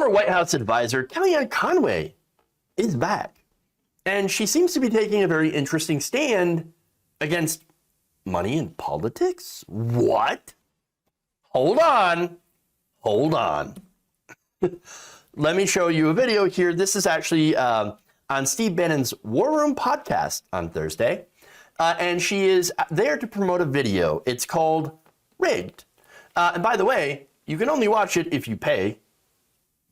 Former White House advisor Kellyanne Conway is back, and she seems to be taking a very interesting stand against money in politics. What? Hold on. Let me show you a video here. This is actually on Steve Bannon's War Room podcast on Thursday, and she is there to promote a video. It's called Rigged. And by the way, you can only watch it if you pay,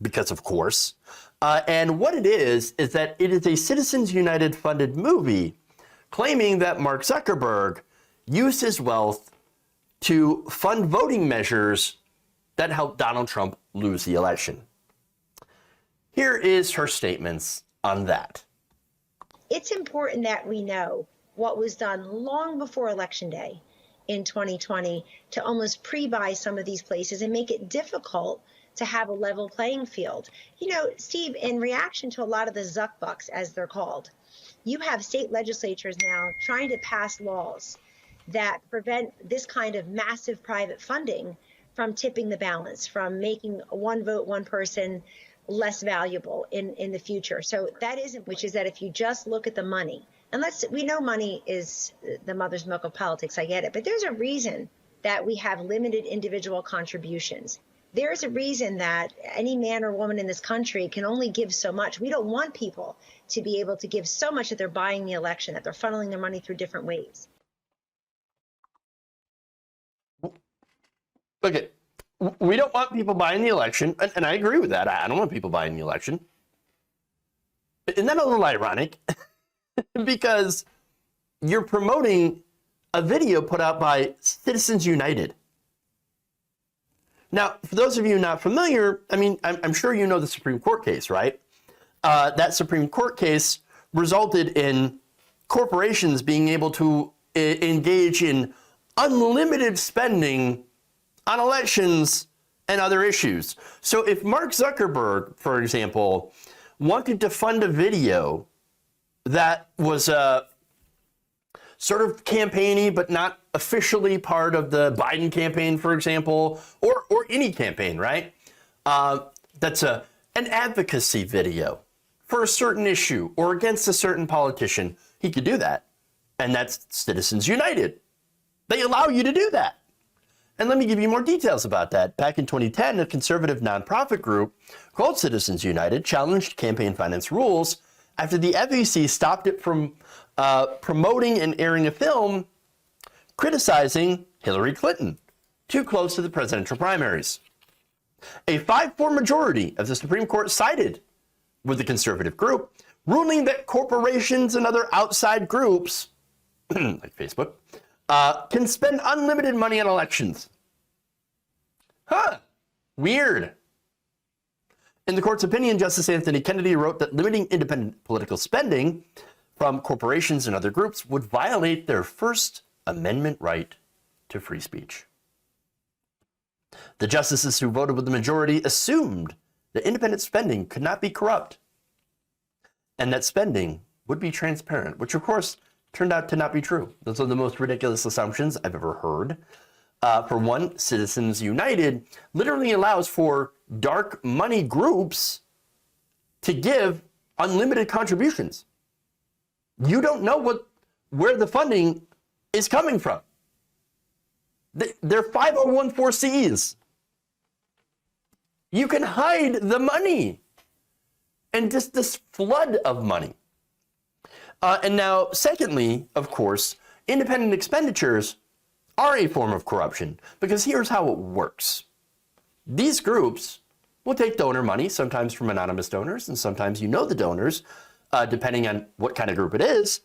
because of course. And what it is that it is a Citizens United funded movie claiming that Mark Zuckerberg used his wealth to fund voting measures that helped Donald Trump lose the election. Here is her statements on that. It's important that we know what was done long before Election Day in 2020 to almost pre-buy some of these places and make it difficult to have a level playing field. You know, Steve, in reaction to a lot of the Zuck bucks, as they're called, you have state legislatures now trying to pass laws that prevent this kind of massive private funding from tipping the balance, from making one vote, one person less valuable in the future. So that isn't, which is that if you just look at the money, and we know money is the mother's milk of politics, I get it, but there's a reason that we have limited individual contributions. There's a reason that any man or woman in this country can only give so much. We don't want people to be able to give so much that they're buying the election, that they're funneling their money through different ways. Okay, we don't want people buying the election, and I agree with that. I don't want people buying the election. Isn't that a little ironic? Because you're promoting a video put out by Citizens United. Now, for those of you not familiar, I mean, I'm sure you know the Supreme Court case, right? That Supreme Court case resulted in corporations being able to engage in unlimited spending on elections and other issues. So if Mark Zuckerberg, for example, wanted to fund a video that was sort of campaigny, but not officially part of the Biden campaign, for example, or any campaign, right? That's an advocacy video for a certain issue or against a certain politician. He could do that. And that's Citizens United. They allow you to do that. And let me give you more details about that. Back in 2010, a conservative nonprofit group called Citizens United challenged campaign finance rules after the FEC stopped it from promoting and airing a film criticizing Hillary Clinton, too close to the presidential primaries. A 5-4 majority of the Supreme Court sided with the conservative group, ruling that corporations and other outside groups, like Facebook, can spend unlimited money on elections. Huh, weird. In the court's opinion, Justice Anthony Kennedy wrote that limiting independent political spending from corporations and other groups would violate their First Amendment right to free speech. The justices who voted with the majority assumed that independent spending could not be corrupt and that spending would be transparent, which of course turned out to not be true. Those are the most ridiculous assumptions I've ever heard. For one, Citizens United literally allows for dark money groups to give unlimited contributions. You don't know where the funding is coming from. They're 501(c)(3)s. You can hide the money and just this flood of money. And now, secondly, of course, independent expenditures are a form of corruption, because here's how it works. These groups will take donor money, sometimes from anonymous donors, and sometimes you know the donors, depending on what kind of group it is.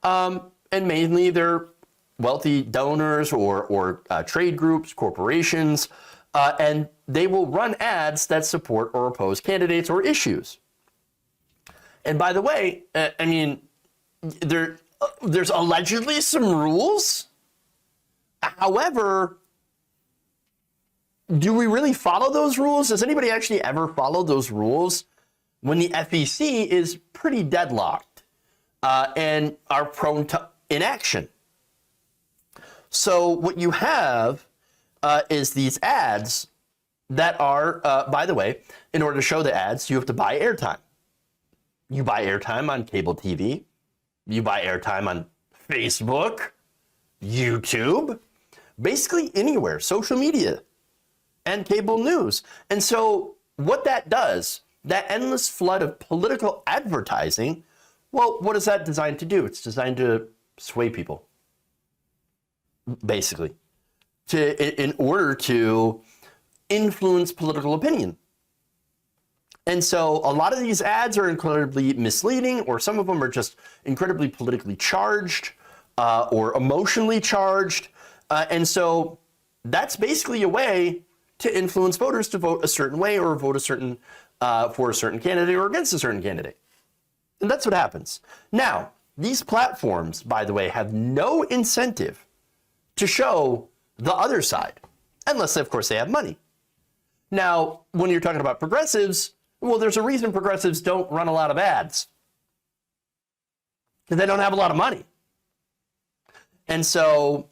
And mainly they're wealthy donors or trade groups, corporations, and they will run ads that support or oppose candidates or issues. And by the way, I mean, there's allegedly some rules. However, do we really follow those rules? Does anybody actually ever follow those rules when the FEC is pretty deadlocked and are prone to inaction? So what you have is these ads that are, by the way, in order to show the ads, you have to buy airtime. You buy airtime on cable TV. You buy airtime on Facebook, YouTube, basically anywhere, social media, and cable news. And so what that does, that endless flood of political advertising, well, what is that designed to do? It's designed to sway people, basically, in order to influence political opinion. And so a lot of these ads are incredibly misleading, or some of them are just incredibly politically charged or emotionally charged. And so that's basically a way to influence voters to vote a certain way or vote a certain for a certain candidate or against a certain candidate. And that's what happens. Now, these platforms, by the way, have no incentive to show the other side, unless, of course, they have money. Now, when you're talking about progressives, well, there's a reason progressives don't run a lot of ads, because they don't have a lot of money. And so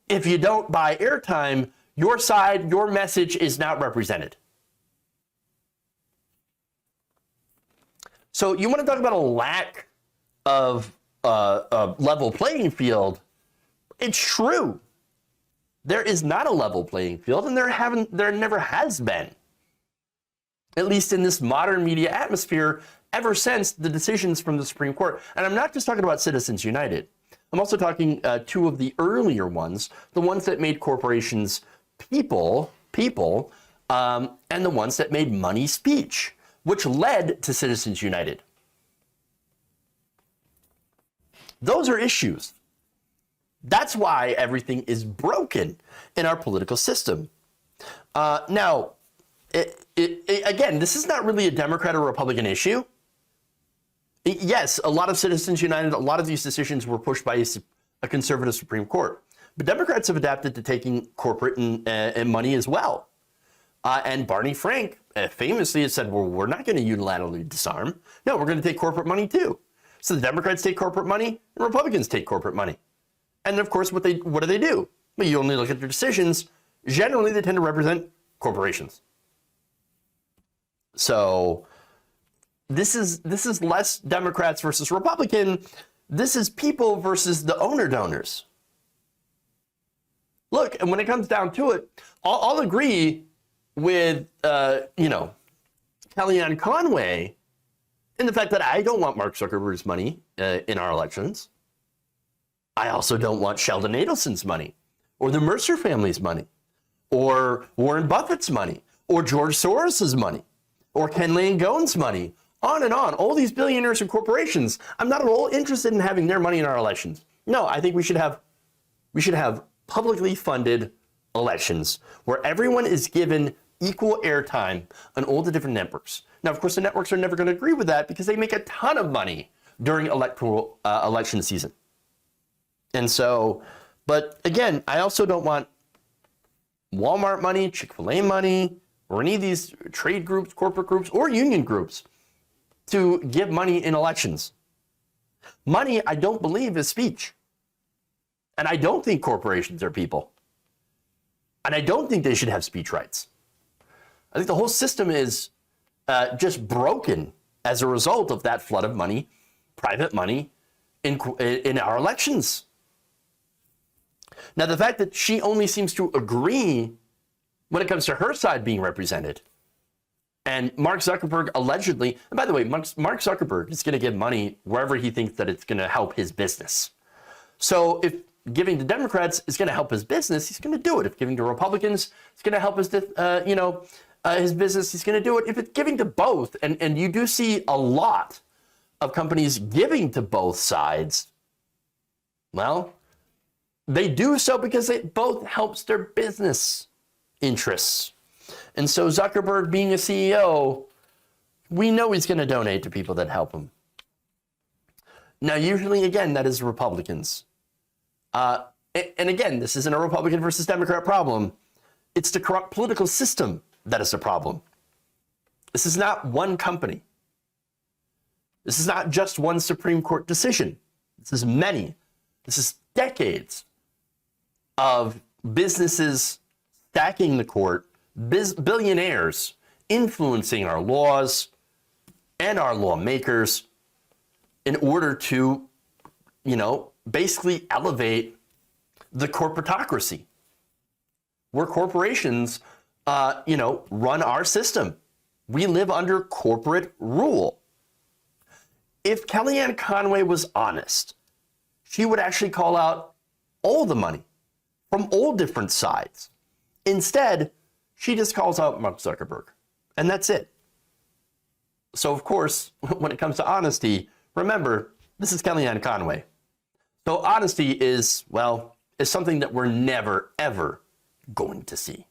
if you don't buy airtime, your side, your message is not represented. So you want to talk about a lack of a level playing field? It's true. There is not a level playing field, and there never has been, at least in this modern media atmosphere, ever since the decisions from the Supreme Court. And I'm not just talking about Citizens United. I'm also talking two of the earlier ones, the ones that made corporations people, and the ones that made money speech, which led to Citizens United. Those are issues. That's why everything is broken in our political system. Now, again, this is not really a Democrat or Republican issue. Yes, a lot of Citizens United, a lot of these decisions were pushed by a conservative Supreme Court. But Democrats have adapted to taking corporate and money as well. And Barney Frank famously has said, well, we're not going to unilaterally disarm. No, we're going to take corporate money too. So the Democrats take corporate money, and Republicans take corporate money. And of course, what do they do? Well, you only look at their decisions. Generally, they tend to represent corporations. So this is less Democrats versus Republican. This is people versus the owner donors. Look, and when it comes down to it, I'll agree with Kellyanne Conway in the fact that I don't want Mark Zuckerberg's money in our elections. I also don't want Sheldon Adelson's money, or the Mercer family's money, or Warren Buffett's money, or George Soros's money, or Ken Langone's money, on and on. All these billionaires and corporations, I'm not at all interested in having their money in our elections. No, I think we should have publicly funded elections where everyone is given equal airtime on all the different networks. Now, of course, the networks are never going to agree with that because they make a ton of money during election season. And so, but again, I also don't want Walmart money, Chick-fil-A money, or any of these trade groups, corporate groups, or union groups to give money in elections. Money, I don't believe, is speech. And I don't think corporations are people. And I don't think they should have speech rights. I think the whole system is just broken as a result of that flood of money, private money, in our elections. Now, the fact that she only seems to agree when it comes to her side being represented, and Mark Zuckerberg allegedly, and by the way, Mark Zuckerberg is going to give money wherever he thinks that it's going to help his business. So if giving to Democrats is going to help his business, he's going to do it. If giving to Republicans is going to help his business, he's going to do it. If it's giving to both, and you do see a lot of companies giving to both sides, well, they do so because it both helps their business interests. And so Zuckerberg being a CEO, we know he's going to donate to people that help him. Now, usually, again, that is Republicans. And again, this isn't a Republican versus Democrat problem. It's the corrupt political system that is the problem. This is not one company. This is not just one Supreme Court decision. This is many. This is decades of businesses stacking the court, billionaires influencing our laws and our lawmakers in order to, basically elevate the corporatocracy, where corporations, run our system. We live under corporate rule. If Kellyanne Conway was honest, she would actually call out all the money from all different sides. Instead, she just calls out Mark Zuckerberg, and that's it. So, of course, when it comes to honesty, remember, this is Kellyanne Conway. So honesty is something that we're never, ever going to see.